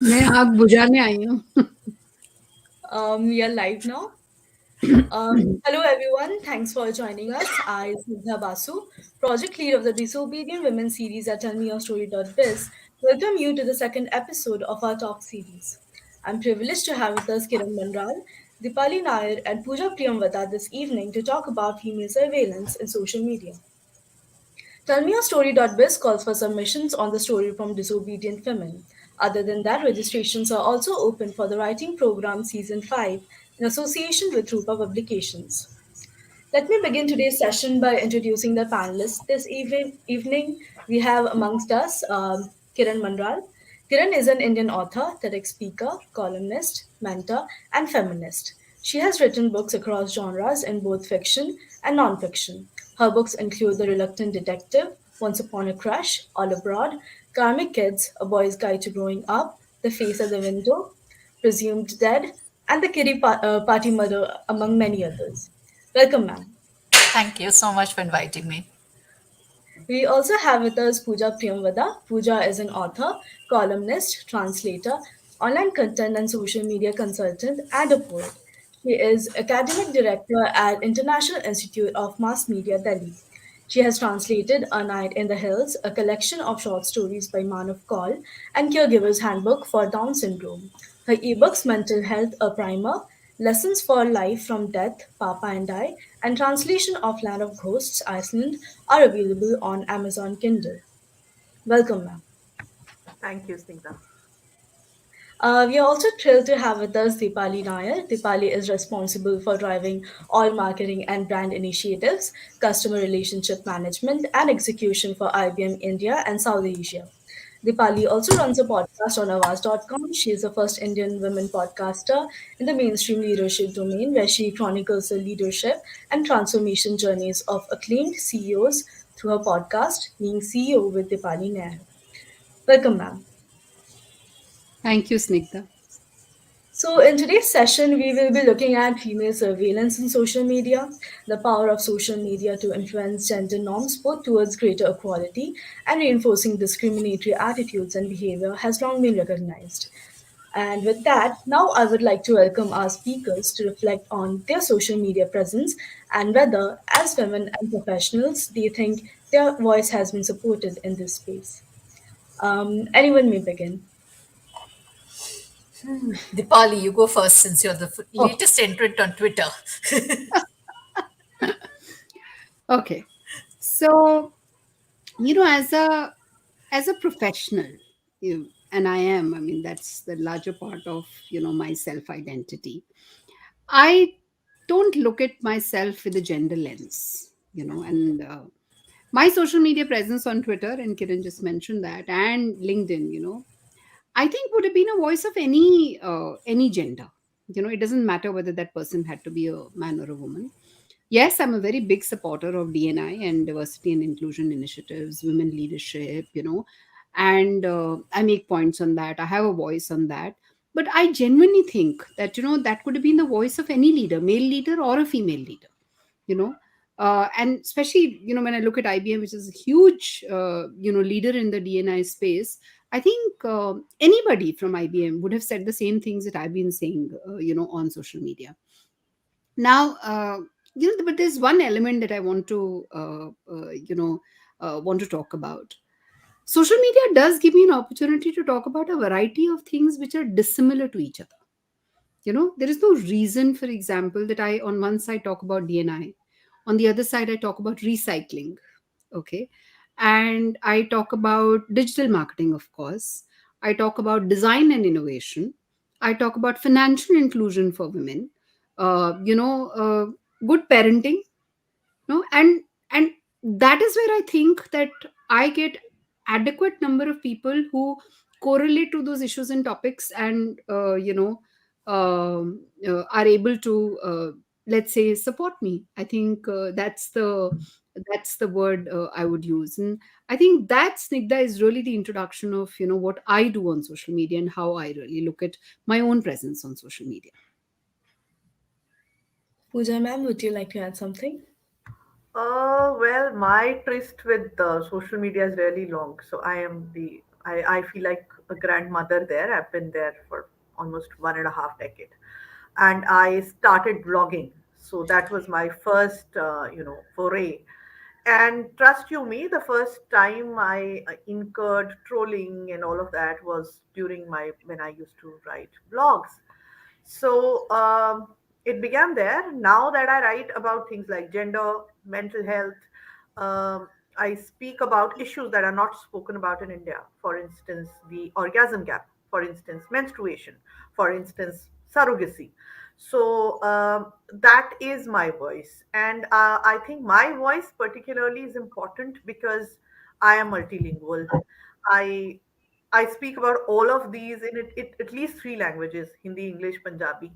मैं आग बुझाने आई हूँ. We are live now. Hello, everyone. Thanks for joining us. I, Snigdha Basu, project lead of the Disobedient Women series at tellmeyourstory.biz, welcome you to the second episode of our talk series. I'm privileged to have with us Kiran Manral, Deepali Naair, and Pooja Priyamvada this evening to talk about female surveillance in social media. Tellmeyourstory.biz calls for submissions on the story from disobedient women. Other than that, registrations are also open for the writing program season 5 in association with Rupa Publications. Let me begin today's session by introducing the panelists. This evening we have amongst us Kiran Manral. Kiran is an Indian author, TEDx speaker, columnist, mentor, and feminist. She has written books across genres in both fiction and non-fiction. Her books include The Reluctant Detective, Once Upon a Crush, All Abroad, Karmic Kids, A Boy's Guide to Growing Up, The Face at the Window, Presumed Dead, and The Party Mother, among many others. Welcome, ma'am. Thank you so much for inviting me. We also have with us Pooja Priyamvada. Pooja is an author, columnist, translator, online content and social media consultant, and a poet. She is academic director at International Institute of Mass Media, Delhi. She has translated A Night in the Hills, a collection of short stories by Manav Kaul, and Caregiver's Handbook for Down Syndrome. Her ebooks Mental Health A Primer, Lessons for Life from Death, Papa and I, and translation of Land of Ghosts, Iceland are available on Amazon Kindle. Welcome, ma'am. Thank you, Snigdha. We are also thrilled to have with us Deepali Naair. Deepali is responsible for driving all marketing and brand initiatives, customer relationship management, and execution for IBM India and South Asia. Deepali also runs a podcast on Avaz.com. She is the first Indian women podcaster in the mainstream leadership domain, where she chronicles the leadership and transformation journeys of acclaimed CEOs through her podcast, Being CEO with Deepali Nair. Welcome, ma'am. Thank you, Snigdha. So, in today's session, we will be looking at female surveillance in social media, the power of social media to influence gender norms both towards greater equality and reinforcing discriminatory attitudes and behavior has long been recognized. And with that, now I would like to welcome our speakers to reflect on their social media presence and whether, as women and professionals, they think their voice has been supported in this space. Anyone may begin. Dipali, you go first since you're the Oh, latest entrant on Twitter. okay. So, as a professional, and I am. I mean, that's the larger part of my self identity. I don't look at myself with a gender lens, and my social media presence on Twitter, and Kiran just mentioned that, and LinkedIn, I think would have been a voice of any gender. It doesn't matter whether that person had to be a man or a woman. Yes, I'm a very big supporter of DNI and diversity and inclusion initiatives, women leadership, and I make points on that. I have a voice on that. But I genuinely think that, that could have been the voice of any leader, male leader or a female leader, you know. And especially, when I look at IBM, which is a huge, leader in the DNI space, I think anybody from IBM would have said the same things that I've been saying, on social media. Now, but there's one element that I want to want to talk about. Social media does give me an opportunity to talk about a variety of things which are dissimilar to each other. There is no reason, for example, that I on one side talk about DNI, on the other side I talk about recycling. Okay. And I talk about digital marketing, of course. I talk about design and innovation. I talk about financial inclusion for women, uh, you know uh, good parenting, and that is where I think that I get adequate number of people who correlate to those issues and topics, and are able to, let's say, support me. I think that's the word I would use. And I think that, Snigdha, is really the introduction of what I do on social media and how I really look at my own presence on social media. Pooja, ma'am, would you like to add something? My tryst with social media is really long. So I feel like a grandmother there. I've been there for almost 1.5 decade, and I started blogging. So that was my first, foray. And trust you me, the first time I incurred trolling and all of that was during my when I used to write blogs. So it began there. Now that I write about things like gender, mental health, I speak about issues that are not spoken about in India. For instance, the orgasm gap, for instance, menstruation, for instance, surrogacy. So that is my voice. And I think my voice particularly is important because I am multilingual. I I speak about all of these in at least three languages: Hindi, English, Punjabi.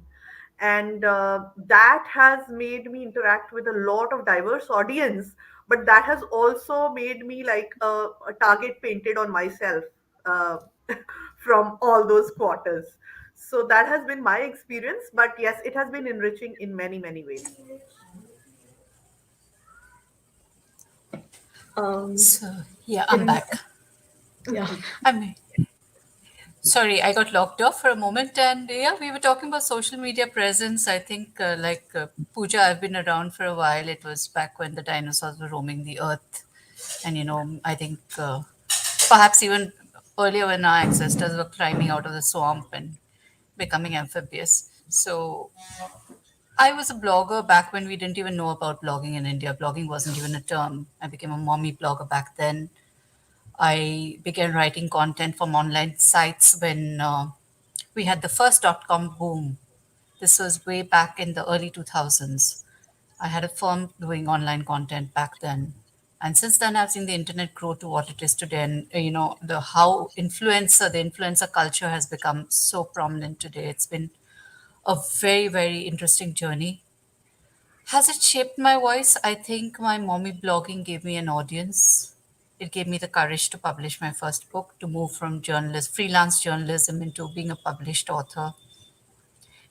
And that has made me interact with a lot of diverse audience, but that has also made me like a target painted on myself uh, from all those quarters. So that has been my experience, but yes, it has been enriching in many, many ways. Um, So, yeah, I'm Kiran, back. yeah. I'm sorry, I got locked off for a moment. And yeah, we were talking about social media presence. I think, Pooja, I've been around for a while. It was back when the dinosaurs were roaming the earth. And, I think perhaps even earlier when our ancestors were climbing out of the swamp and becoming amphibious. So I was a blogger back when we didn't even know about blogging in India. Blogging wasn't even a term. I became a mommy blogger back then. I began writing content from online sites when we had the first .com boom. This was way back in the early 2000s. I had a firm doing online content back then. And since then, I've seen the internet grow to what it is today. And, the how the influencer culture has become so prominent today. It's been a very, very interesting journey. Has it shaped my voice? I think my mommy blogging gave me an audience. It gave me the courage to publish my first book, to move from freelance journalism into being a published author.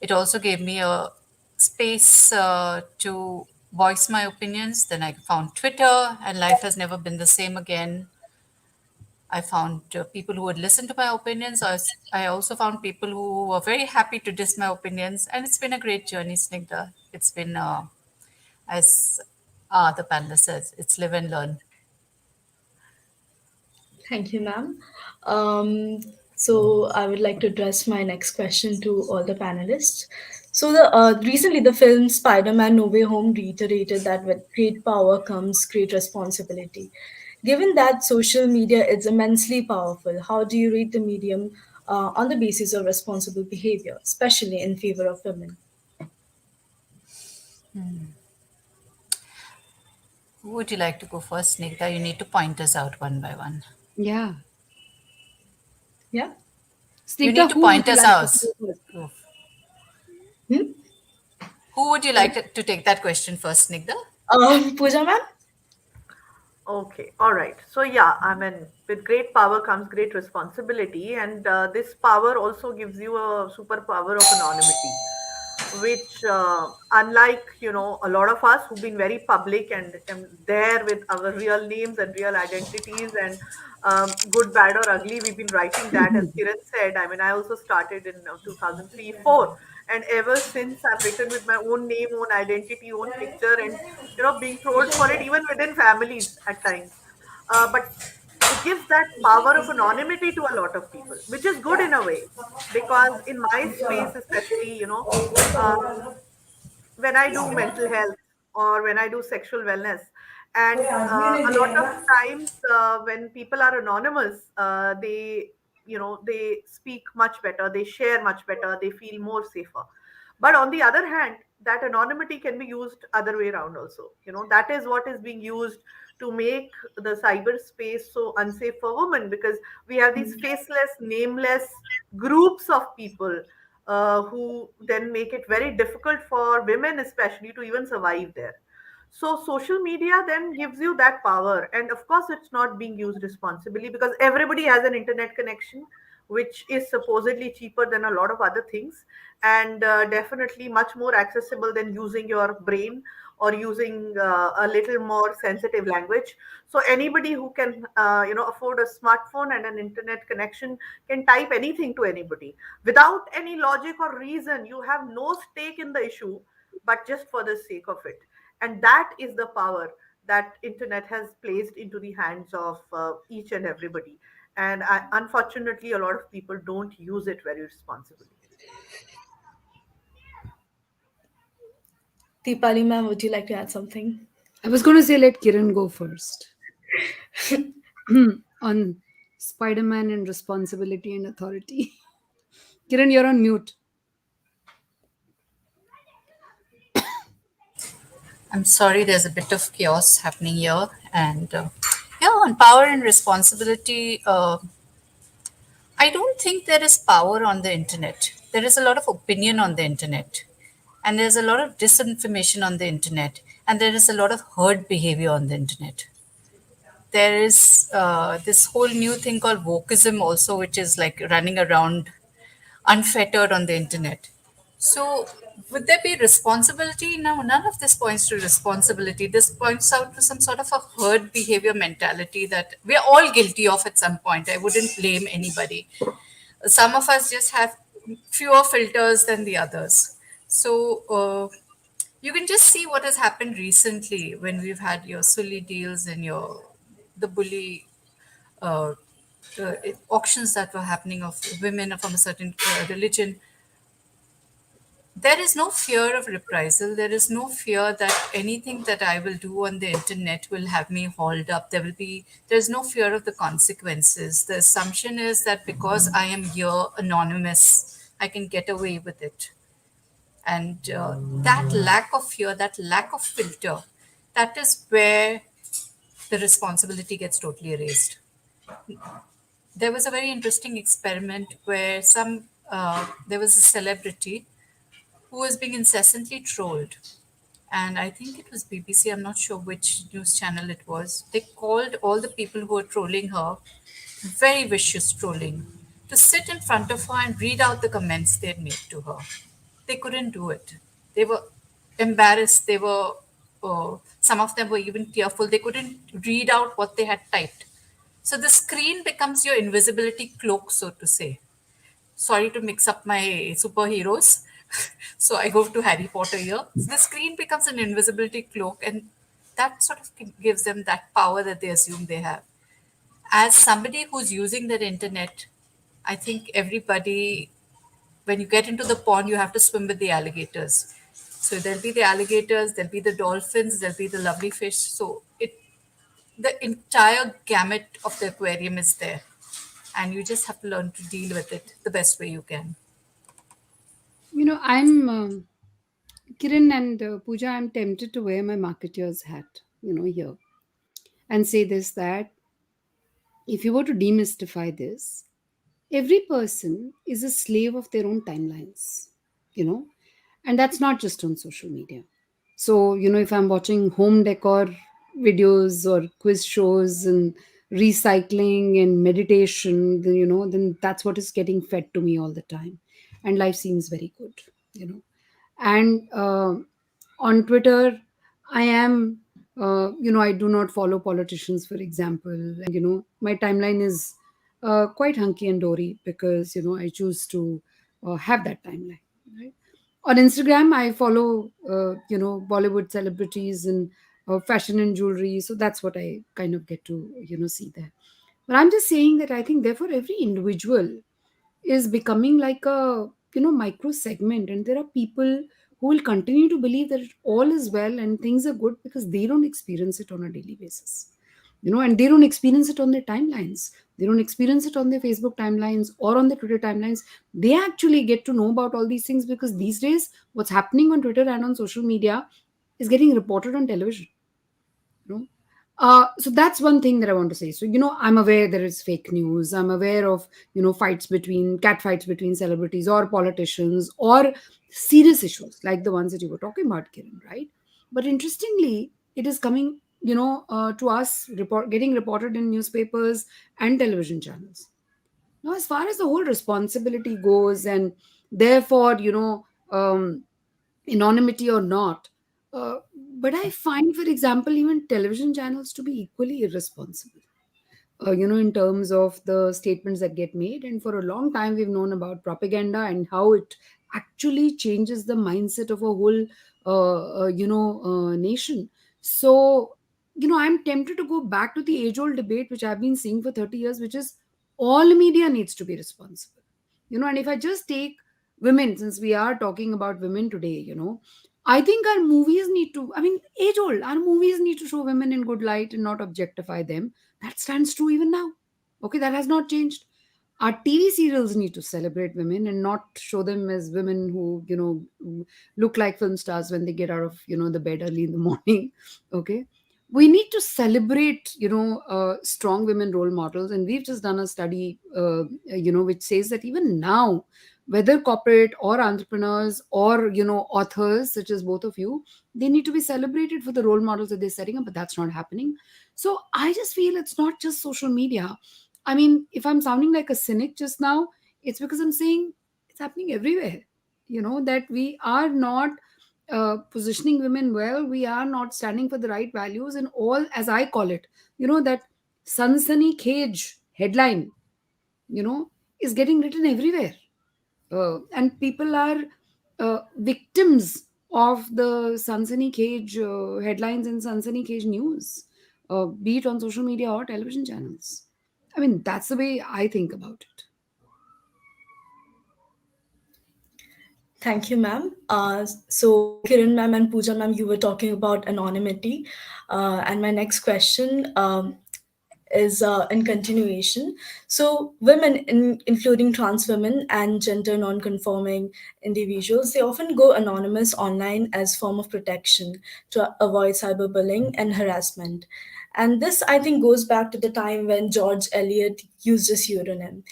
It also gave me a space to voice my opinions. Then I found Twitter, and life has never been the same again. I found people who would listen to my opinions. I also found people who were very happy to diss my opinions, and it's been a great journey, Snigdha. It's been as the panelist says, it's live and learn. Thank you, ma'am. So I would like to address my next question to all the panelists. So the recently the film Spider-Man: No Way Home reiterated that with great power comes great responsibility. Given that social media is immensely powerful, how do you rate the medium on the basis of responsible behavior, especially in favor of women? Who would you like to go first, Snigdha? You need to point us out one by one. Yeah. Yeah. You Snigdha, need to who would point you us like to out. go first? Hmm? Who would you Sorry. like to take that question first, Snigdha? Pooja, ma'am. Okay, all right. So, yeah, I mean, with great power comes great responsibility, and this power also gives you a superpower of anonymity, which, unlike a lot of us who've been very public and there with our real names and real identities and good, bad, or ugly, we've been writing that, as Kiran said. I mean, I also started in 2003, 4, and ever since I've written with my own name, own identity, own picture, and being trolled for it even within families at times. But it gives that power of anonymity to a lot of people, which is good in a way, because in my space especially, when I do mental health or when I do sexual wellness. And a lot of times when people are anonymous, they speak much better, they share much better, they feel more safer. But on the other hand, that anonymity can be used other way around also. That is what is being used to make the cyberspace so unsafe for women, because we have these faceless, nameless groups of people who then make it very difficult for women, especially, to even survive there. So, social media then gives you that power. And of course, it's not being used responsibly because everybody has an internet connection, which is supposedly cheaper than a lot of other things, and definitely much more accessible than using your brain or using a little more sensitive language. So anybody who can afford a smartphone and an internet connection can type anything to anybody without any logic or reason. You have no stake in the issue, but just for the sake of it. And that is the power that internet has placed into the hands of each and everybody. And unfortunately, a lot of people don't use it very responsibly. Deepali ma'am, would you like to add something? I was going to say let Kiran go first. On Spider-Man and responsibility and authority. Kiran, you're on mute. I'm sorry, there's a bit of chaos happening here. And yeah, on power and responsibility, I don't think there is power on the internet. There is a lot of opinion on the internet, and there's a lot of disinformation on the internet, and there is a lot of herd behavior on the internet. There is this whole new thing called wokeism, also, which is like running around unfettered on the internet. So, would there be responsibility? No, none of this points to responsibility. This points out to some sort of a herd behavior mentality that we're all guilty of at some point. I wouldn't blame anybody. Some of us just have fewer filters than the others. So, you can just see what has happened recently when we've had your silly deals and your the bully uh, auctions that were happening of women from a certain religion. There is no fear of reprisal. There is no fear that anything that I will do on the internet will have me hauled up. There's no fear of the consequences. The assumption is that because I am here anonymous, I can get away with it. And that lack of fear, that lack of filter, that is where the responsibility gets totally erased. There was a very interesting experiment where there was a celebrity who was being incessantly trolled. And I think it was BBC, I'm not sure which news channel it was. They called all the people who were trolling her, very vicious trolling, to sit in front of her and read out the comments they had made to her. They couldn't do it. They were embarrassed. Some of them were even tearful. They couldn't read out what they had typed. So the screen becomes your invisibility cloak, so to say. Sorry to mix up my superheroes. So I go to Harry Potter here. The screen becomes an invisibility cloak, and that sort of gives them that power that they assume they have. As somebody who's using the internet, I think everybody, when you get into the pond, you have to swim with the alligators. So there'll be the alligators, there'll be the dolphins, there'll be the lovely fish. So the entire gamut of the aquarium is there, and you just have to learn to deal with it the best way you can. I'm Kiran and Pooja. I'm tempted to wear my marketeer's hat, here and say this that if you were to demystify this, every person is a slave of their own timelines, you know, and that's not just on social media. So, if I'm watching home decor videos or quiz shows and recycling and meditation, then that's what is getting fed to me all the time. And life seems very good, you know and on Twitter I am I do not follow politicians, for example, and my timeline is quite hunky and dory because I choose to have that timeline, right? On Instagram I follow Bollywood celebrities and fashion and jewelry, so that's what I kind of get to see there. But I'm just saying that I think therefore every individual is becoming like a micro segment, and there are people who will continue to believe that all is well and things are good because they don't experience it on a daily basis, and they don't experience it on their timelines. They don't experience it on their Facebook timelines or on their Twitter timelines. They actually get to know about all these things because these days what's happening on Twitter and on social media is getting reported on television. you know so that's one thing that I want to say. So I'm aware there is fake news. I'm aware of cat fights between celebrities or politicians or serious issues like the ones that you were talking about, Kiran, right? But interestingly, it is coming to us getting reported in newspapers and television channels. Now, as far as the whole responsibility goes, and therefore anonymity or not, uh, But I find, for example, even television channels to be equally irresponsible, in terms of the statements that get made. And for a long time, we've known about propaganda and how it actually changes the mindset of a whole, nation. So, I'm tempted to go back to the age old debate, which I've been seeing for 30 years, which is all media needs to be responsible. And if I just take women, since we are talking about women today, I think our movies need to, I mean, age old, our movies need to show women in good light and not objectify them. That stands true even now. Okay, that has not changed. Our TV serials need to celebrate women and not show them as women who, look like film stars when they get out of, the bed early in the morning. Okay. We need to celebrate, strong women role models. And we've just done a study, which says that even now, whether corporate or entrepreneurs or, authors, such as both of you, they need to be celebrated for the role models that they're setting up, but that's not happening. So I just feel it's not just social media. I mean, if I'm sounding like a cynic just now, it's because I'm saying it's happening everywhere. That we are not positioning women well, we are not standing for the right values, and all, as I call it, that Sunsony Cage headline, you know, is getting written everywhere. And people are victims of the Sunsony Cage headlines and Sunsony Cage news, be it on social media or television channels. I mean, that's the way I think about it. Thank you, ma'am. So, Kiran, ma'am, and Pooja, ma'am, you were talking about anonymity. And my next question is in continuation. So, women, including trans women and gender non-conforming individuals, they often go anonymous online as form of protection to avoid cyberbullying and harassment. And this, I think, goes back to the time when George Eliot used a pseudonym.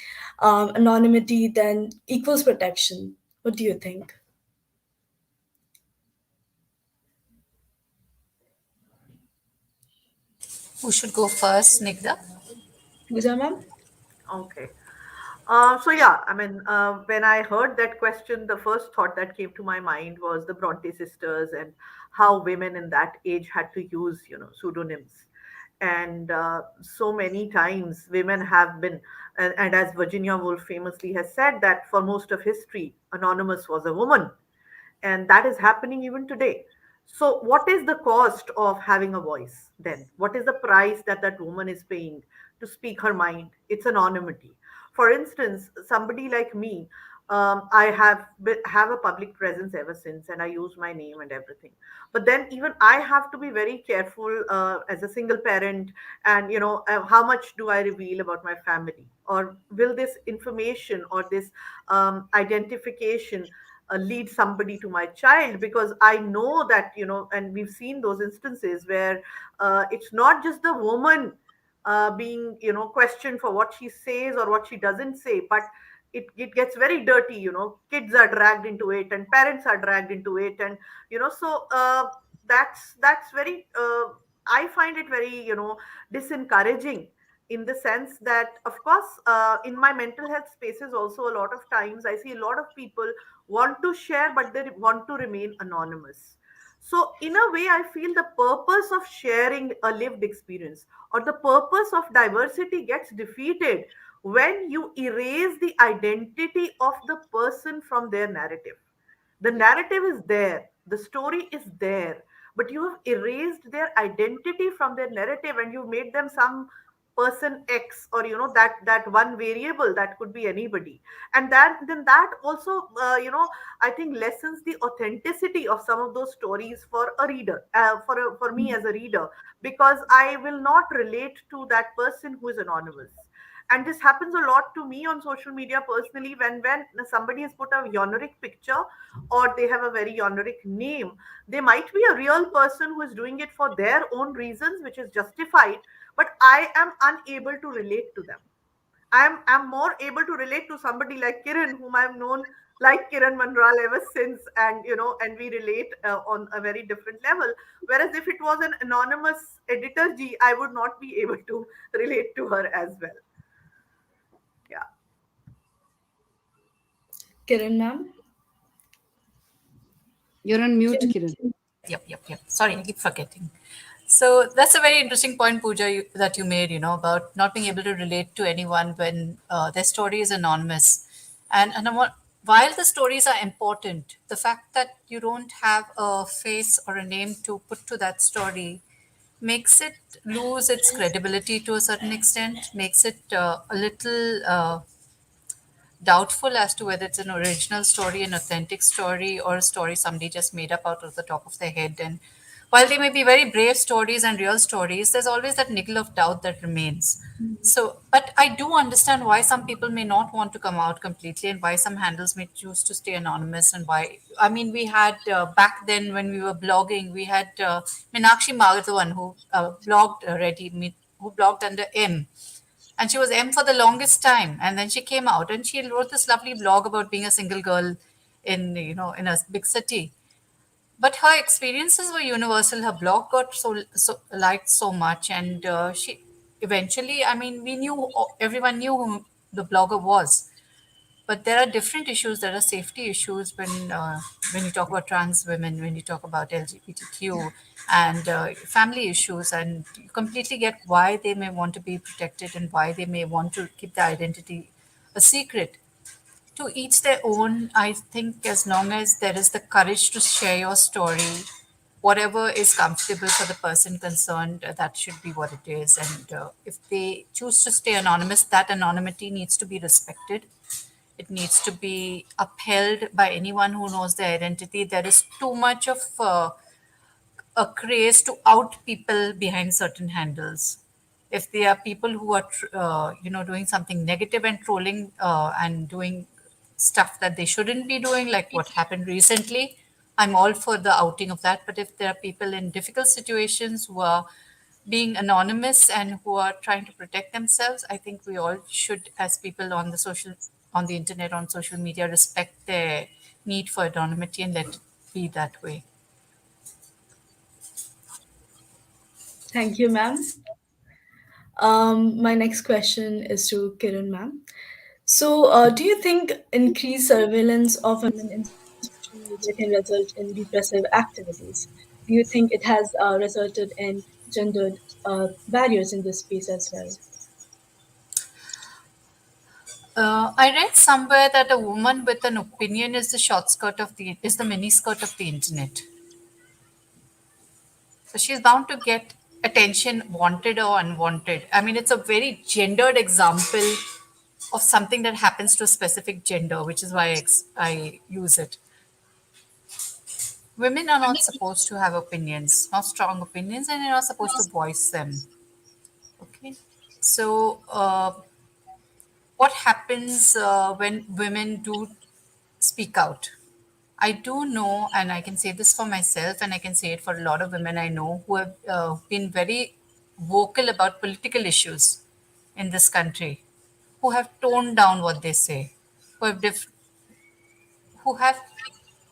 Anonymity then equals protection. What do you think? Who should go first, Snigdha? Pooja, ma'am? Okay. So yeah, I mean, when I heard that question, the first thought that came to my mind was the Bronte sisters and how women in that age had to use, pseudonyms. And so many times women have been, and as Virginia Woolf famously has said, that for most of history, Anonymous was a woman, and that is happening even today. So what is the cost of having a voice then? What is the price that that woman is paying to speak her mind? It's anonymity. For instance, somebody like me, I have a public presence ever since, and I use my name and everything. But then even I have to be very careful as a single parent, and how much do I reveal about my family, or will this information or this identification lead somebody to my child? Because I know that, and we've seen those instances where it's not just the woman being, questioned for what she says or what she doesn't say, but it gets very dirty. Kids are dragged into it and parents are dragged into it, and so that's very I find it very, disencouraging, in the sense that, of course, in my mental health spaces also, a lot of times I see a lot of people want to share, but they want to remain anonymous. So, in a way, I feel the purpose of sharing a lived experience or the purpose of diversity gets defeated when you erase the identity of the person from their narrative. The narrative is there, the story is there, but you have erased their identity from their narrative, and you made them some person X, or that one variable that could be anybody. And that also, I think lessens the authenticity of some of those stories for a reader, for me as a reader, because I will not relate to that person who is anonymous. And this happens a lot to me on social media personally, when somebody has put a honoric picture, or they have a very honoric name. They might be a real person who is doing it for their own reasons, which is justified, but I am unable to relate to them. I'm more able to relate to somebody like Kiran, whom I've known like Kiran Manral ever since, and and we relate on a very different level. Whereas if it was an anonymous editor G, I would not be able to relate to her as well. Yeah. Kiran, ma'am? You're on mute, Kiran. Yep. Sorry, I keep forgetting. So that's a very interesting point, Pooja, that you made, about not being able to relate to anyone when their story is anonymous. And while the stories are important, the fact that you don't have a face or a name to put to that story makes it lose its credibility to a certain extent, makes it a little doubtful as to whether it's an original story, an authentic story, or a story somebody just made up out of the top of their head. And while they may be very brave stories and real stories, there's always that nickel of doubt that remains. So, but I do understand why some people may not want to come out completely and why some handles may choose to stay anonymous and why. I mean, we had back then when we were blogging, we had Meenakshi Madhavan who blogged already, who blogged under M, and she was M for the longest time. And then she came out and she wrote this lovely blog about being a single girl in a big city. But her experiences were universal. Her blog got so liked so much, and she eventually, I mean, everyone knew who the blogger was. But there are different issues. There are safety issues when you talk about trans women, when you talk about LGBTQ, and family issues, and you completely get why they may want to be protected and why they may want to keep their identity a secret. To each their own. I think as long as there is the courage to share your story, whatever is comfortable for the person concerned, that should be what it is. And if they choose to stay anonymous, that anonymity needs to be respected. It needs to be upheld by anyone who knows their identity. There is too much of a craze to out people behind certain handles. If they are people who are, doing something negative and trolling and doing stuff that they shouldn't be doing, like what happened recently, I'm all for the outing of that. But if there are people in difficult situations who are being anonymous and who are trying to protect themselves, I think we all should, as people on the internet, on social media, respect their need for anonymity and let it be that way. Thank you, ma'am. My next question is to Kiran, ma'am. So, do you think increased surveillance of women in social media can result in repressive activities? Do you think it has resulted in gendered barriers in this space as well? I read somewhere that a woman with an opinion is the mini skirt of the internet. So she's bound to get attention, wanted or unwanted. I mean, it's a very gendered example of something that happens to a specific gender, which is why I use it. Women are not supposed to have opinions, not strong opinions, and they're not supposed to voice them. Okay. So, what happens when women do speak out? I do know, and I can say this for myself, and I can say it for a lot of women I know who have been very vocal about political issues in this country, who have toned down what they say, who have who have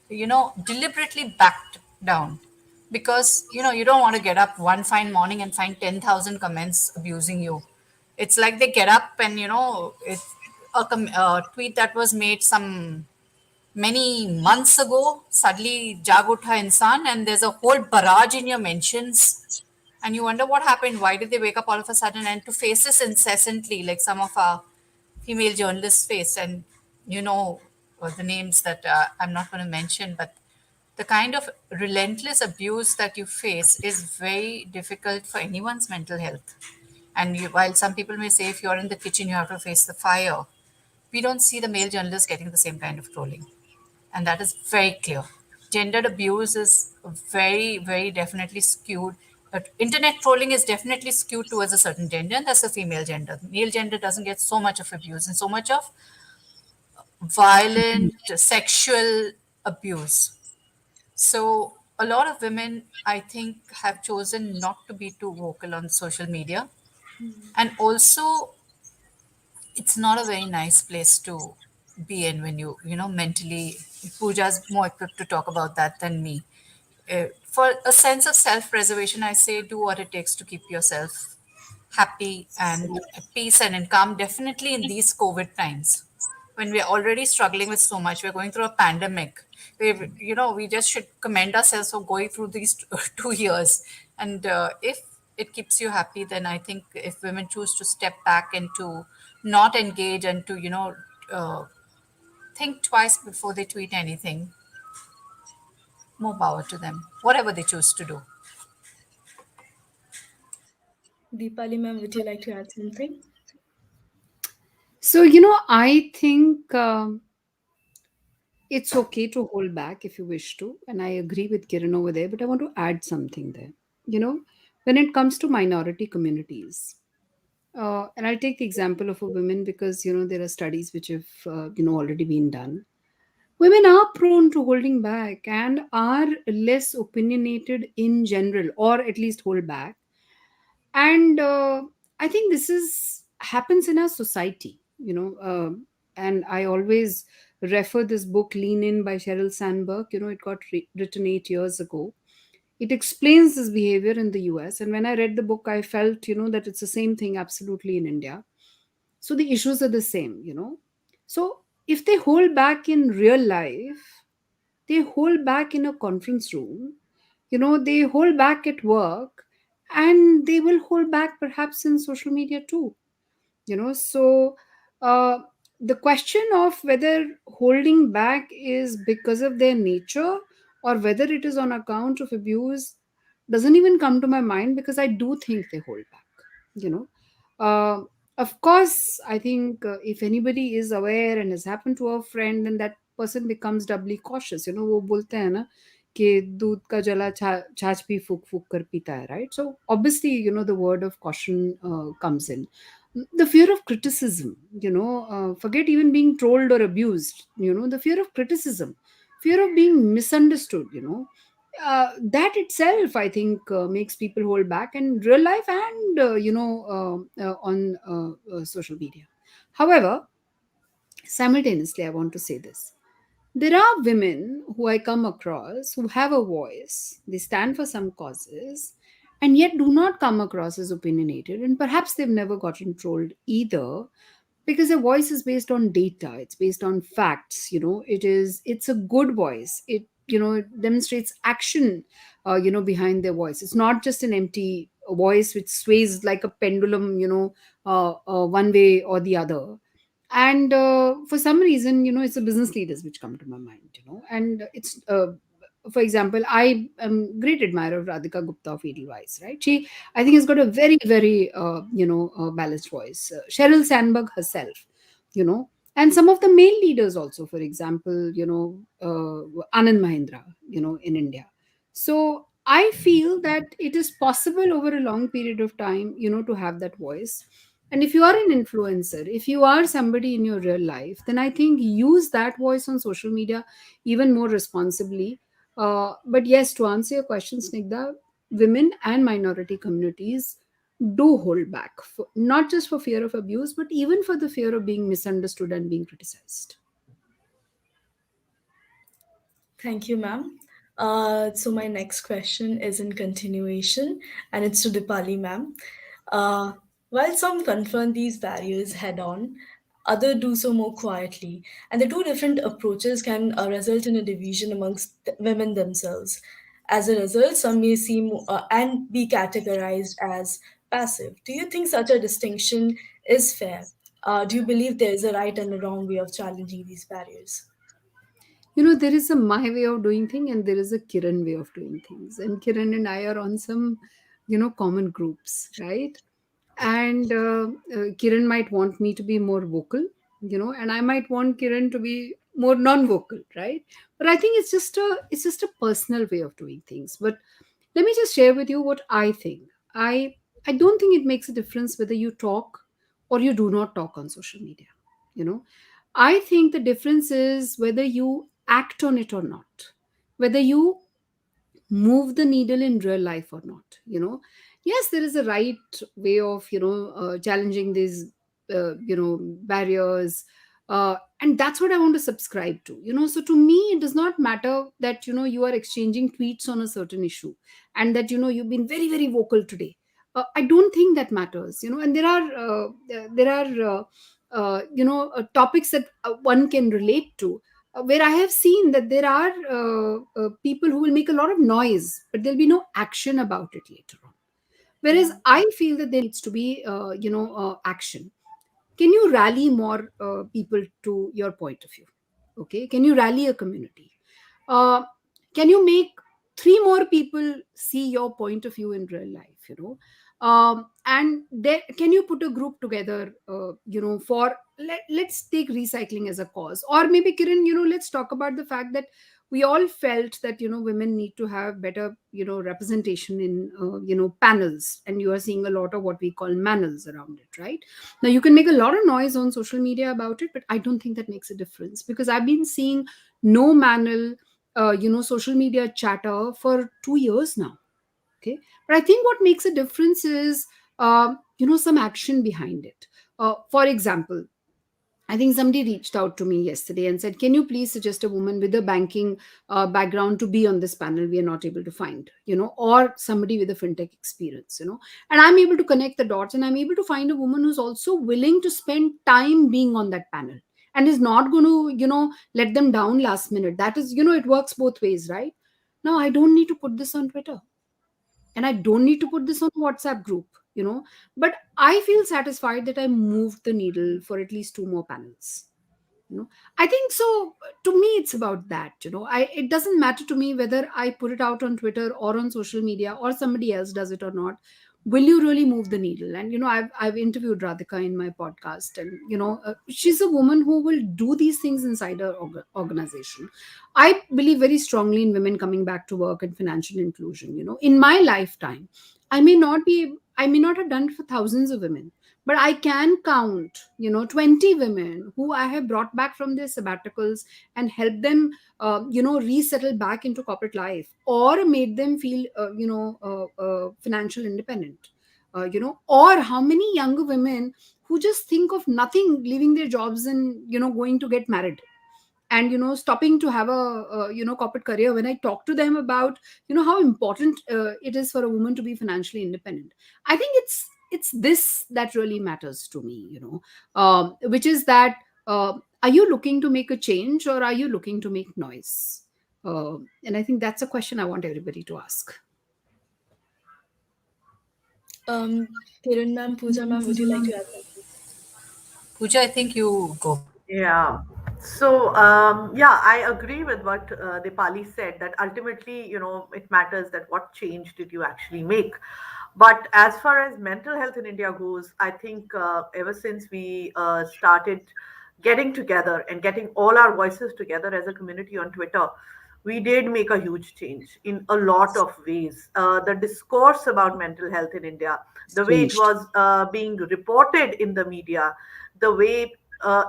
deliberately backed down because you don't want to get up one fine morning and find 10,000 comments abusing you. It's like they get up and it's a tweet that was made some many months ago, suddenly jag utha insan, and there's a whole barrage in your mentions, and you wonder what happened. Why did they wake up all of a sudden? And to face this incessantly, like some of our female journalists face, and the names that I'm not going to mention, but the kind of relentless abuse that you face is very difficult for anyone's mental health. And while some people may say if you're in the kitchen, you have to face the fire, we don't see the male journalists getting the same kind of trolling, and that is very clear. Gendered abuse is very, very definitely skewed. But internet trolling is definitely skewed towards a certain gender, and that's the female gender. Male gender doesn't get so much of abuse and so much of violent sexual abuse. So a lot of women, I think, have chosen not to be too vocal on social media, and also it's not a very nice place to be in when mentally. Pooja's more equipped to talk about that than me. For a sense of self-preservation, I say do what it takes to keep yourself happy and at peace and in calm, definitely in these COVID times. when we're already struggling with so much. We're going through a pandemic. We just should commend ourselves for going through these 2 years. And if it keeps you happy, then I think if women choose to step back and to not engage and to, uh, think twice before they tweet anything, more power to them, whatever they choose to do. Deepali ma'am, would you like to add something? So, I think it's okay to hold back if you wish to. And I agree with Kiran over there, but I want to add something there. You know, when it comes to minority communities, and I'll take the example of a women because, there are studies which have, already been done. Women are prone to holding back and are less opinionated in general, or at least hold back. And I think this is happens in our society, and I always refer this book Lean In by Sheryl Sandberg. It got written 8 years ago. It explains this behavior in the US, and when I read the book I felt, that it's the same thing absolutely in India. So the issues are the same, so if they hold back in real life, they hold back in a conference room, they hold back at work, and they will hold back perhaps in social media too. So uh, the question of whether holding back is because of their nature or whether it is on account of abuse doesn't even come to my mind, because I do think they hold back, you know uh, of course I think if anybody is aware and has happened to a friend, then that person becomes doubly cautious. वो बोलते हैं ना कि दूध का जला छाछ भी फूक फूक कर पीता है, right? So obviously, the word of caution comes in. The fear of criticism, forget even being trolled or abused, the fear of criticism, fear of being misunderstood, that itself I think makes people hold back in real life and on social media. However, simultaneously I want to say this: there are women who I come across who have a voice, they stand for some causes, and yet do not come across as opinionated. And perhaps they've never gotten trolled either, because their voice is based on data, it's based on facts. It's a good voice. It demonstrates action, behind their voice. It's not just an empty voice which sways like a pendulum, one way or the other. And for some reason, it's the business leaders which come to my mind, and it's for example, I am great admirer of Radhika Gupta of Edelweiss, right? She, I think, has got a very, very balanced voice. Sheryl Sandberg herself, you know and some of the male leaders also, for example, Anand Mahindra, in India. So I feel that it is possible over a long period of time, to have that voice. And if you are an influencer, if you are somebody in your real life, then I think use that voice on social media even more responsibly. But yes, to answer your question, Snigdha, women and minority communities do hold back, not just for fear of abuse, but even for the fear of being misunderstood and being criticized. Thank you, ma'am. So my next question is in continuation, and it's to Dipali, ma'am. Uh, while some confront these barriers head on, others do so more quietly, and the two different approaches can result in a division amongst women themselves. As a result, some may seem and be categorized as passive. Do you think such a distinction is fair? Do you believe there is a right and a wrong way of challenging these barriers? There is a my way of doing thing and there is a Kiran way of doing things. And Kiran and I are on some, common groups, right? And Kiran might want me to be more vocal, and I might want Kiran to be more non-vocal, right? But I think it's just a personal way of doing things. But let me just share with you what I think. I don't think it makes a difference whether you talk or you do not talk on social media. You know, I think the difference is whether you act on it or not, whether you move the needle in real life or not. Yes, there is a right way of challenging these barriers, and that's what I want to subscribe to. So to me it does not matter that you are exchanging tweets on a certain issue, and that you've been very, very vocal today. I don't think that matters. And there are topics that one can relate to, where I have seen that there are people who will make a lot of noise, but there'll be no action about it later on. Whereas Yeah. I feel that there needs to be, action. Can you rally more people to your point of view? Okay, can you rally a community? uh, can you make three more people see your point of view in real life, and there, can you put a group together, for let's take recycling as a cause? Or maybe, Kiran, let's talk about the fact that we all felt that women need to have better representation in panels, and you are seeing a lot of what we call manels around it, right? Now you can make a lot of noise on social media about it, but I don't think that makes a difference, because I've been seeing no manel, social media chatter for 2 years now. Okay, but I think what makes a difference is some action behind it. For example, I think somebody reached out to me yesterday and said, "Can you please suggest a woman with a banking background to be on this panel? We are not able to find, or somebody with a fintech experience, And I'm able to connect the dots, and I'm able to find a woman who's also willing to spend time being on that panel and is not going to, let them down last minute. That is, it works both ways, right? Now, I don't need to put this on Twitter, and I don't need to put this on WhatsApp group, but I feel satisfied that I moved the needle for at least two more panels. I think so. To me, it's about that. It doesn't matter to me whether I put it out on Twitter or on social media or somebody else does it or not. Will you really move the needle? And I've interviewed Radhika in my podcast, and she's a woman who will do these things inside her organization. I believe very strongly in women coming back to work and financial inclusion. In my lifetime, I may not have done it for thousands of women, but I can count 20 women who I have brought back from their sabbaticals and helped them resettle back into corporate life, or made them feel financial independent, or how many younger women who just think of nothing, leaving their jobs and going to get married, and stopping to have a corporate career. When I talk to them about how important it is for a woman to be financially independent, I think it's this that really matters to me, which is that, are you looking to make a change, or are you looking to make noise? And I think that's a question I want everybody to ask. Kiran ma'am, Pooja ma'am, would you like to add something? Pooja, I think you go first. Yeah. So, yeah, I agree with what Dipali said, that ultimately, it matters that what change did you actually make. But as far as mental health in India goes, I think ever since we started getting together and getting all our voices together as a community on Twitter, we did make a huge change in a lot of ways. The discourse about mental health in India, It's the way it changed. was being reported in the media, the way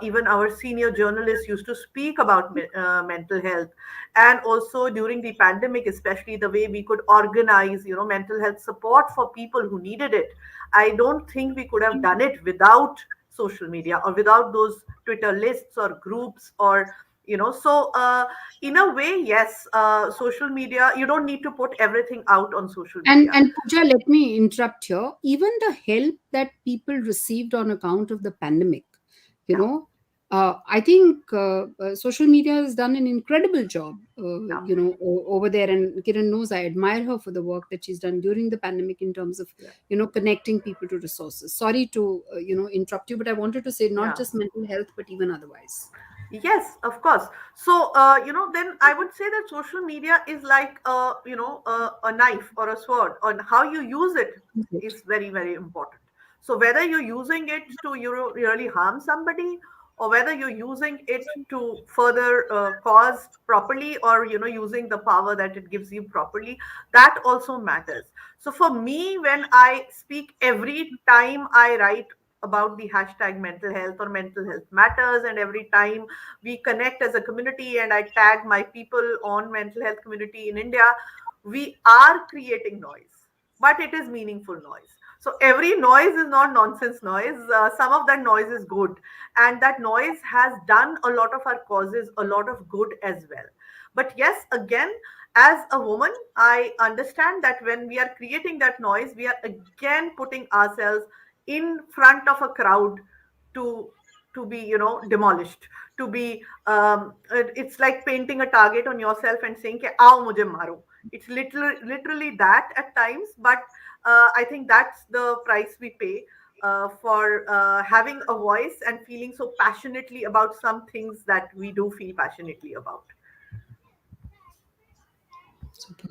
even our senior journalists used to speak about mental health, and also during the pandemic, especially the way we could organize, mental health support for people who needed it. I don't think we could have done it without social media or without those Twitter lists or groups or so in a way, yes, social media, you don't need to put everything out on social And media. and Pooja, let me interrupt here. Even the help that people received on account of the pandemic, you Yeah, know, I think social media has done an incredible job, yeah, over there. And Kiran knows I admire her for the work that she's done during the pandemic in terms of, yeah, connecting people to resources. Sorry to, interrupt you, but I wanted to say not yeah. just mental health, but even otherwise. Yes, of course. So, then I would say that social media is like, a knife or a sword, on how you use it is very, very important. So, whether you're using it to, really harm somebody, or whether you're using it to further cause properly, or, using the power that it gives you properly, that also matters. So, for me, when I speak, every time I write about the hashtag mental health or mental health matters, and every time we connect as a community and I tag my people on mental health community in India, we are creating noise, but it is meaningful noise. So every noise is not nonsense noise. Some of that noise is good, and that noise has done a lot of our causes a lot of good as well. But yes, again, as a woman, I understand that when we are creating that noise, we are again putting ourselves in front of a crowd to to be, demolished, to be, it's like painting a target on yourself and saying ke aao mujhe maro. It's literally that at times, but I think that's the price we pay for having a voice and feeling so passionately about some things that we do feel passionately about. Super.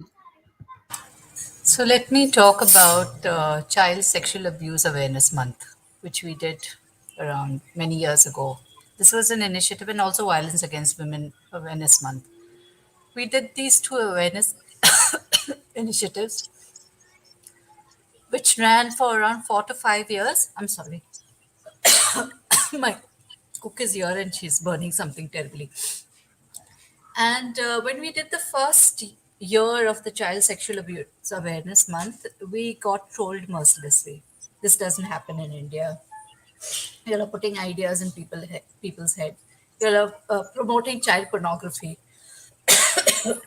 So let me talk about Child Sexual Abuse Awareness Month, which we did around many years ago. This was an initiative, and also Violence Against Women Awareness Month. We did these two awareness initiatives, which ran for around 4 to 5 years. I'm sorry, my cook is here and she's burning something terribly. And when we did the first year of the Child Sexual Abuse Awareness Month, we got trolled mercilessly. This doesn't happen in India. You're putting ideas in people's head. You're promoting child pornography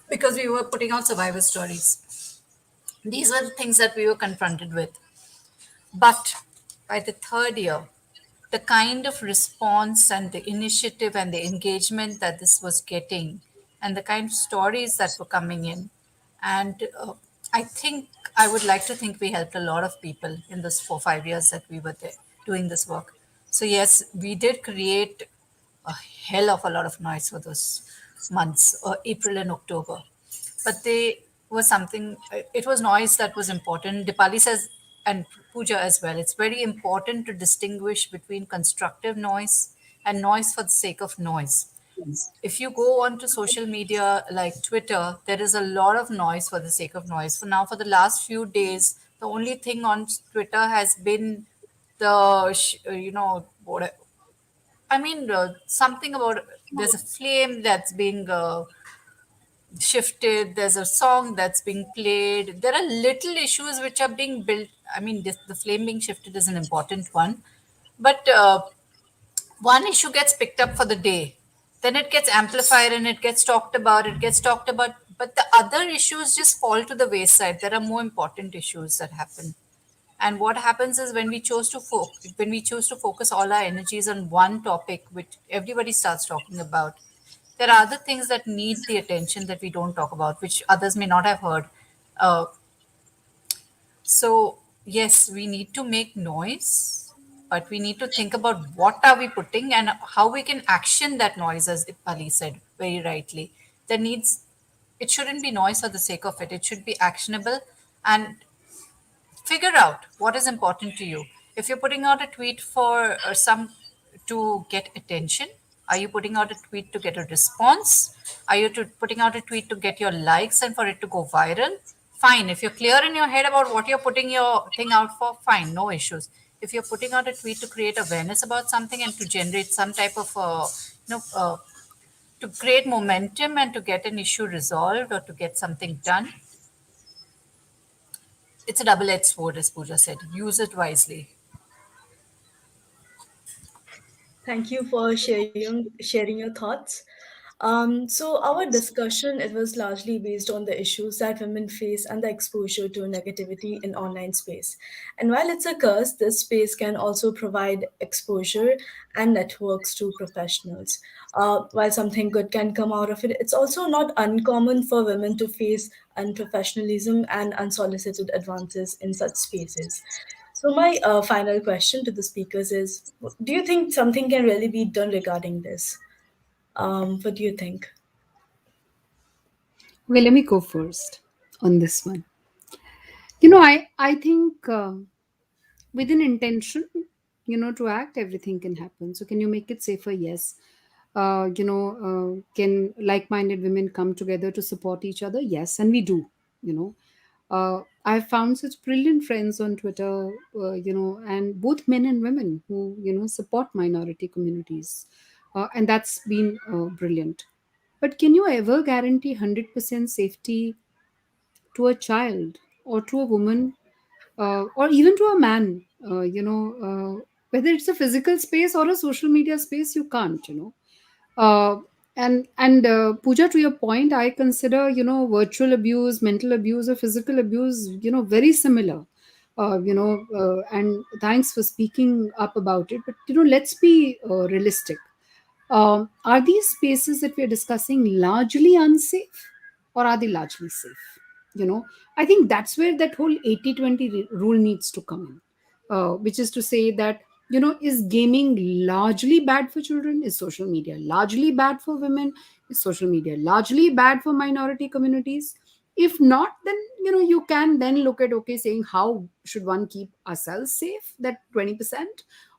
because we were putting out survivor stories. These were the things that we were confronted with. But by the third year, the kind of response and the initiative and the engagement that this was getting, and the kind of stories that were coming in, and I think I would like to think we helped a lot of people in this 4 5 years that we were there doing this work. So yes, we did create a hell of a lot of noise for those months, April and October. But they were something, it was noise that was important. Dipali says, and Pooja as well, it's very important to distinguish between constructive noise and noise for the sake of noise. If you go onto social media like Twitter, there is a lot of noise for the sake of noise. For now, for the last few days, the only thing on Twitter has been what I mean, something about there's a flame that's being shifted, there's a song that's being played. There are little issues which are being built. I mean, the flame being shifted is an important one. But one issue gets picked up for the day, then it gets amplified and it gets talked about, but the other issues just fall to the wayside. There are more important issues that happen. And what happens is when we choose to focus all our energies on one topic which everybody starts talking about, there are other things that need the attention that we don't talk about, which others may not have heard. uh, so yes, we need to make noise, but we need to think about what are we putting and how we can action that noise, as Ipali said very rightly. There needs it shouldn't be noise for the sake of it. It should be actionable, and figure out what is important to you. If you're putting out a tweet for some to get attention, are you putting out a tweet to get a response? Are you putting out a tweet to get your likes and for it to go viral? Fine. If you're clear in your head about what you're putting your thing out for, fine, no issues. If you're putting out a tweet to create awareness about something and to generate some type of you know to create momentum and to get an issue resolved or to get something done, it's a double-edged sword, as Pooja said. Use it wisely. Thank you for sharing your thoughts. So our discussion, it was largely based on the issues that women face and the exposure to negativity in online space. And while it's a curse, this space can also provide exposure and networks to professionals. While something good can come out of it, it's also not uncommon for women to face unprofessionalism and unsolicited advances in such spaces. So my final question to the speakers is: do you think something can really be done regarding this? What do you think? Well, let me go first on this one. I think with an intention, to act, everything can happen. So, can you make it safer? Yes. Can like-minded women come together to support each other? Yes, and we do. You know, I've found such brilliant friends on Twitter. And both men and women who support minority communities, and that's been brilliant. But can you ever guarantee 100% safety to a child or to a woman or even to a man? Whether it's a physical space or a social media space, you can't. Uh, and Pooja, to your point, I consider virtual abuse, mental abuse, or physical abuse very similar. And thanks for speaking up about it. But let's be realistic. Are these spaces that we're discussing largely unsafe, or are they largely safe? I think that's where that whole 80-20 rule needs to come in, which is to say that, is gaming largely bad for children? Is social media largely bad for women? Is social media largely bad for minority communities? If not, then you can then look at, okay, saying how should one keep ourselves safe, that 20%,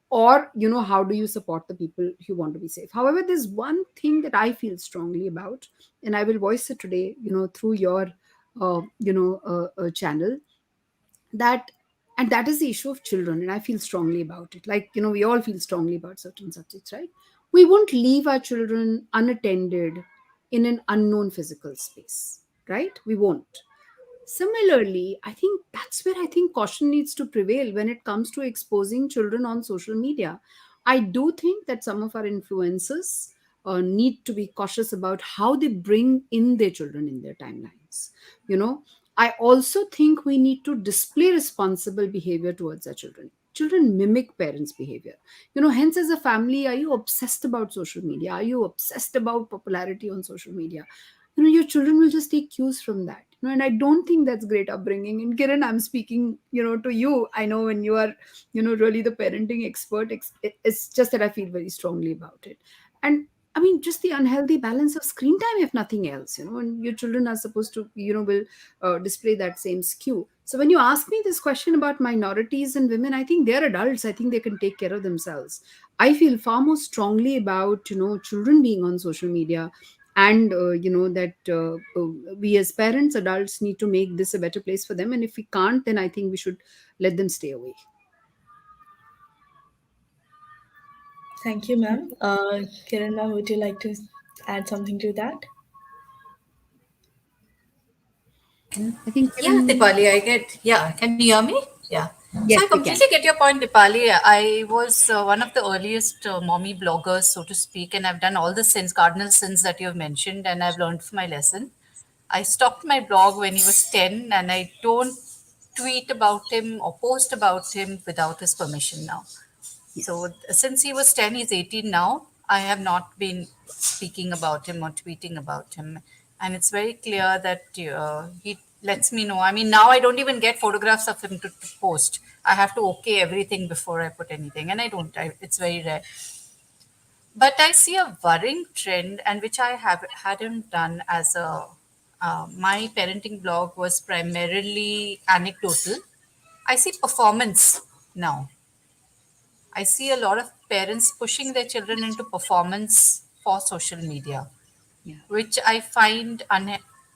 or how do you support the people who want to be safe. However, there's one thing that I feel strongly about, and I will voice it today, through your channel, that and that is the issue of children, and I feel strongly about it. Like, we all feel strongly about certain subjects, right? We won't leave our children unattended in an unknown physical space, right? We won't. Similarly, I think that's where I think caution needs to prevail when it comes to exposing children on social media. I do think that some of our influencers need to be cautious about how they bring in their children in their timelines. You know, I also think we need to display responsible behavior towards our children. Children mimic parents' behavior. Hence, as a family, are you obsessed about social media? Are you obsessed about popularity on social media? Your children will just take cues from that. And I don't think that's great upbringing. And Kiran, I'm speaking to you. I know when you are really the parenting expert, it's just that I feel very strongly about it. And I mean, just the unhealthy balance of screen time, if nothing else, and your children are supposed to, will display that same skew. So when you ask me this question about minorities and women, I think they're adults. I think they can take care of themselves. I feel far more strongly about, children being on social media, and that we as parents, adults, need to make this a better place for them. And if we can't, then I think we should let them stay away. Thank you, ma'am. Kiran, ma'am, would you like to add something to that? I think Yeah, Kiran. Dipali, I get. Yeah, can you hear me? Yeah. So I Yes, we completely can. get your point, Dipali. I was one of the earliest mommy bloggers, so to speak, and I've done all the sins, cardinal sins that you have mentioned, and I've learned from my lesson. I stopped my blog when he was 10, and I don't tweet about him or post about him without his permission now. So Yes, since he was 10, he's 18 now. I have not been speaking about him or tweeting about him. And it's very clear that he lets me know. I mean, now I don't even get photographs of him to post. I have to okay everything before I put anything. And I don't, it's very rare. But I see a worrying trend, and which I have hadn't done as a my parenting blog was primarily anecdotal. I see performance now. I see a lot of parents pushing their children into performance for social media, yeah, which I find,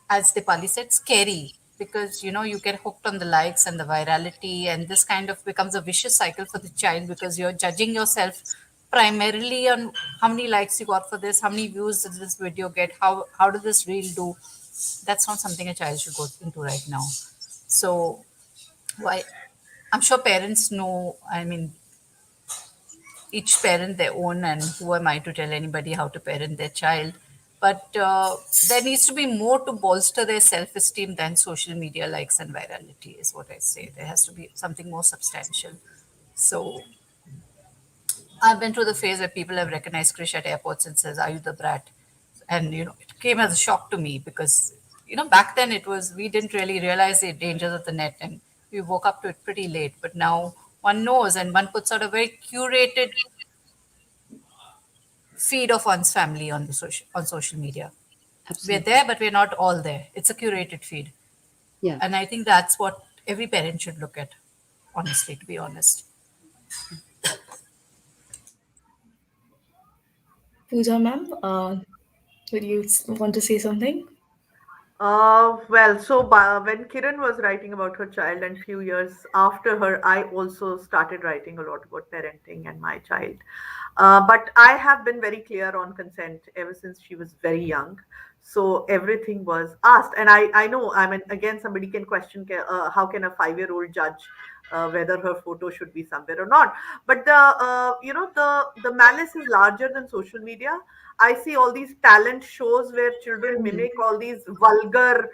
as Dipali said, scary because you get hooked on the likes and the virality, and this kind of becomes a vicious cycle for the child because you're judging yourself primarily on how many likes you got for this, how many views did this video get, how did this reel do. That's not something a child should go into right now. So why I'm sure parents know. I mean, each parent their own, and who am I to tell anybody how to parent their child? But there needs to be more to bolster their self-esteem than social media likes and virality, is what I say. There has to be something more substantial. So I've been through the phase where people have recognized Krish at airports and says, "Are you the brat?" And it came as a shock to me because back then it was we didn't really realize the dangers of the net, and we woke up to it pretty late. But now one knows, and one puts out a very curated feed of one's family on social media. We're absolutely. there, but we're not all there. It's a curated feed, Yeah. and I think that's what every parent should look at. Honestly, to be honest. Pooja, ma'am, would you want to say something? When Kiran was writing about her child and few years after her, I also started writing a lot about parenting and my child. But I have been very clear on consent ever since she was very young. So everything was asked. And I know, I mean, again, somebody can question, how can a 5-year-old judge whether her photo should be somewhere or not? But the malice is larger than social media. I see all these talent shows where children Mm. mimic all these vulgar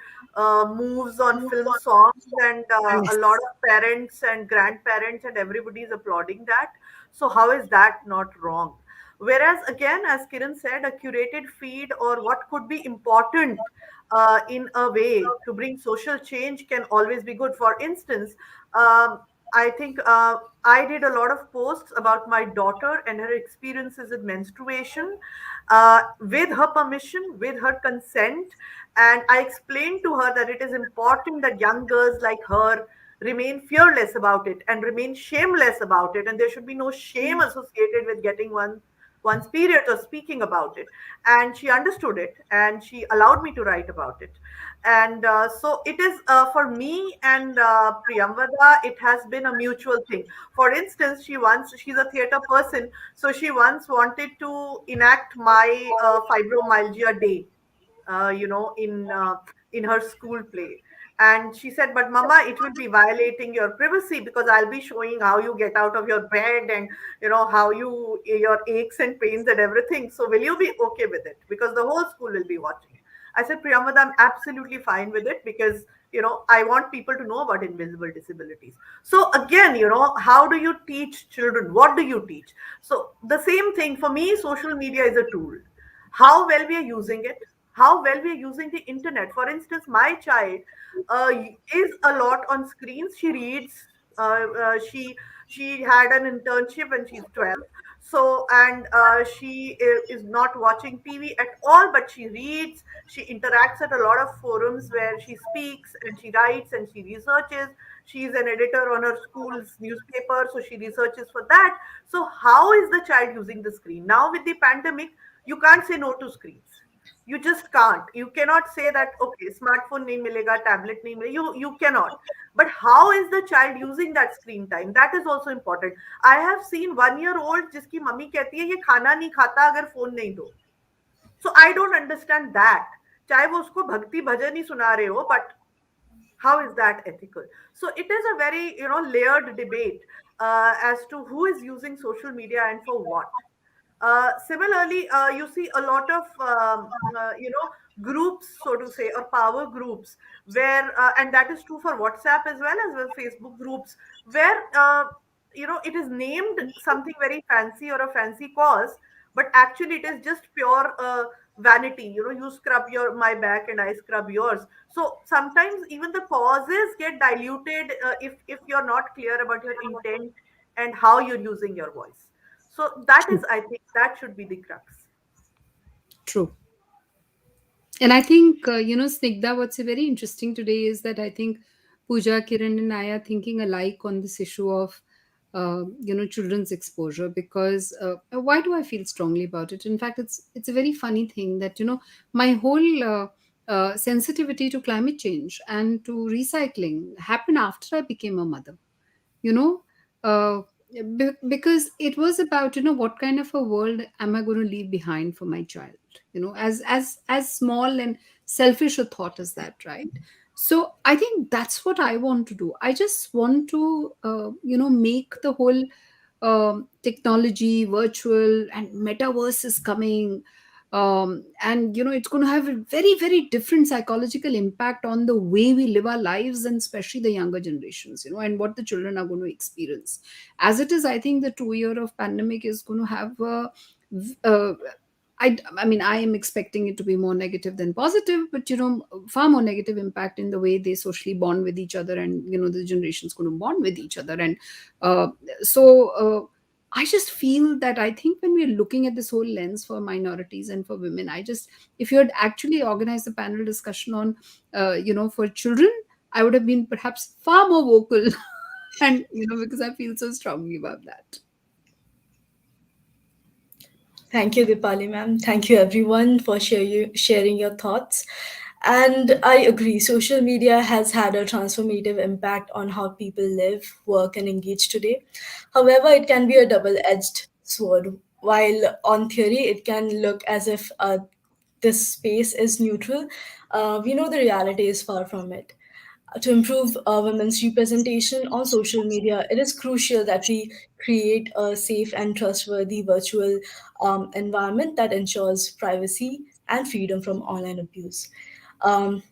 moves on film songs, and a lot Yes. of parents and grandparents and everybody is applauding that. So how is that not wrong? Whereas, again, as Kiran said, a curated feed or what could be important in a way to bring social change can always be good. For instance, I think I did a lot of posts about my daughter and her experiences with menstruation, with her permission, with her consent. And I explained to her that it is important that young girls like her remain fearless about it and remain shameless about it. And there should be no shame associated with getting one's period or speaking about it. And she understood it and she allowed me to write about it. And so it is, for me and Priyamvada, it has been a mutual thing. For instance, she's a theater person, so she once wanted to enact my fibromyalgia day, in her school play. And she said, but mama, it will be violating your privacy because I'll be showing how you get out of your bed, and how your aches and pains and everything. So will you be okay with it, because the whole school will be watching? I said, Priyamvada, I'm absolutely fine with it, because I want people to know about invisible disabilities. So again, how do you teach children? What do you teach? So the same thing for me, social media is a tool. How well we are using it, how well we are using the internet. For instance, my child is a lot on screens. She reads. She had an internship when she's 12. So, and she is not watching TV at all, but she reads. She interacts at a lot of forums where she speaks and she writes and she researches. She's an editor on her school's newspaper, so she researches for that. So how is the child using the screen now with the pandemic? You can't say no to screens. You just can't. You cannot say that, okay, smartphone nahi milega, tablet nahi milega. You cannot. But how is the child using that screen time? That is also important. I have seen 1 year old jiski mummy कहती है ये खाना नहीं खाता अगर phone नहीं दो. So I don't understand that. चाहे वो उसको भक्ति भजन ही सुना रहे हो, but how is that ethical? So it is a very layered debate as to who is using social media and for what. Similarly, you see a lot of groups, so to say, or power groups, where and that is true for WhatsApp as well Facebook groups, where it is named something very fancy or a fancy cause, but actually it is just pure vanity. You scrub my back and I scrub yours. So sometimes even the causes get diluted if you're not clear about your intent and how you're using your voice. So that is, True. I think, that should be the crux. True. And I think, Snigdha, what's very interesting today is that I think Pooja, Kiran, and I are thinking alike on this issue of, children's exposure. Because why do I feel strongly about it? In fact, it's a very funny thing that my whole sensitivity to climate change and to recycling happened after I became a mother. You know, uh, because it was about what kind of a world am I going to leave behind for my child, as small and selfish a thought as that, right? So I think that's what I want to do. I just want to make the whole technology, virtual and metaverse is coming, and it's going to have a very, very different psychological impact on the way we live our lives, and especially the younger generations, and what the children are going to experience. As it is, I think the 2 year of pandemic is going to have a I mean, I am expecting it to be more negative than positive, but far more negative impact in the way they socially bond with each other, and the generations going to bond with each other, and uh, so I just feel that I think when we're looking at this whole lens for minorities and for women, if you had actually organized a panel discussion on, for children, I would have been perhaps far more vocal, and because I feel so strongly about that. Thank you, Dipali ma'am. Thank you, everyone, for sharing your thoughts. And I agree, social media has had a transformative impact on how people live, work, and engage today. However, it can be a double edged sword. While on theory, it can look as if this space is neutral, we know the reality is far from it. To improve women's representation on social media, it is crucial that we create a safe and trustworthy virtual environment that ensures privacy and freedom from online abuse.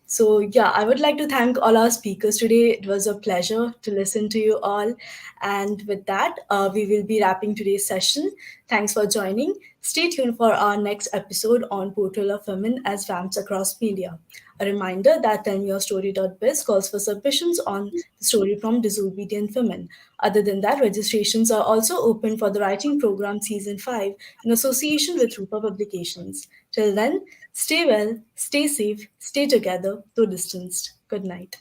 So, I would like to thank all our speakers today. It was a pleasure to listen to you all. And with that, we will be wrapping today's session. Thanks for joining. Stay tuned for our next episode on Portrait of Women as Vamps Across Media. A reminder that TellMeYourStory.biz calls for submissions on the story from disobedient women. Other than that, registrations are also open for the writing program season 5 in association with Rupa Publications. Till then, stay well, stay safe, stay together, though distanced. Good night.